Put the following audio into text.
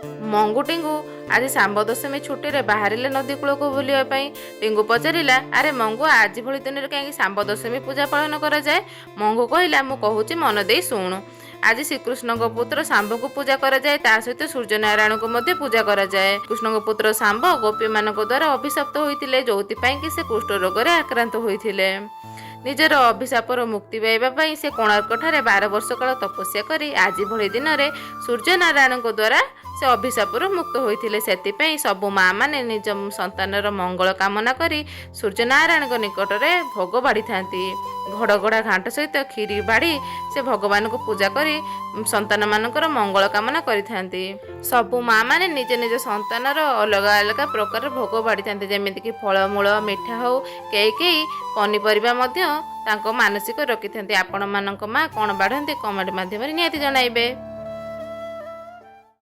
ମଙ୍ଗୁ ଟିଙ୍ଗୁ ଆଜି ଶାମ୍ବ ଦଶମୀ ଛୁଟିରେ ବାହାରିଲେ ନଦୀ କୂଳକୁ ବୁଲିବା ପାଇଁ। ଟିଙ୍ଗୁ ପଚାରିଲା, ଆରେ ମଙ୍ଗୁ, ଆଜି ଭଳି ଦିନରେ କାହିଁକି ଶାମ୍ବ ଦଶମୀ ପୂଜା ପାଳନ କରାଯାଏ? ମଙ୍ଗୁ କହିଲା, ମୁଁ କହୁଛି ମନ ଦେଇ ଶୁଣୁ। ଆଜି ଶ୍ରୀକୃଷ୍ଣଙ୍କ ପୁତ୍ର ଶାମ୍ବକୁ ପୂଜା କରାଯାଏ। ତା ସହିତ ସୂର୍ଯ୍ୟନାରାୟଣଙ୍କୁ ମଧ୍ୟ ପୂଜା କରାଯାଏ। କୃଷ୍ଣଙ୍କ ପୁତ୍ର ଶାମ୍ବ ଗୋପୀମାନଙ୍କ ଦ୍ୱାରା ଅଭିଶପ୍ତ ହୋଇଥିଲେ, ଯୋଉଥିପାଇଁ କି ସେ କୁଷ୍ଠ ରୋଗରେ ଆକ୍ରାନ୍ତ ହୋଇଥିଲେ। ନିଜର ଅଭିଶାପରୁ ମୁକ୍ତି ପାଇବା ପାଇଁ ସେ କୋଣାର୍କଠାରେ 12 ବର୍ଷ କାଳ ତପସ୍ୟା କରି ଆଜି ଭଳି ଦିନରେ ସୂର୍ଯ୍ୟନାରାୟଣଙ୍କ ଦ୍ୱାରା ସେ ଅଭିଶାପରୁ ମୁକ୍ତ ହୋଇଥିଲେ। ସେଥିପାଇଁ ସବୁ ମା' ମାନେ ନିଜ ସନ୍ତାନର ମଙ୍ଗଳ କାମନା କରି ସୂର୍ଯ୍ୟନାରାୟଣଙ୍କ ନିକଟରେ ଭୋଗ ବାଢ଼ିଥାନ୍ତି। ଘଡ଼ଘଡ଼ା ଘାଣ୍ଟ ସହିତ କ୍ଷୀରି ବାଢ଼ି ସେ ଭଗବାନଙ୍କୁ ପୂଜା କରି ସନ୍ତାନମାନଙ୍କର ମଙ୍ଗଳ କାମନା କରିଥାନ୍ତି। ସବୁ ମା' ମାନେ ନିଜ ନିଜ ସନ୍ତାନର ଅଲଗା ଅଲଗା ପ୍ରକାର ଭୋଗ ବାଢ଼ିଥାନ୍ତି। ଯେମିତିକି ଫଳମୂଳ, ମିଠା ହଉ, କେହି ପନିପରିବା ମଧ୍ୟ ତାଙ୍କ ମାନସିକ ରଖିଥାନ୍ତି। ଆପଣମାନଙ୍କ ମା' କ'ଣ ବାଢ଼ନ୍ତି କମେଣ୍ଟ ମାଧ୍ୟମରେ ନିହାତି ଜଣାଇବେ।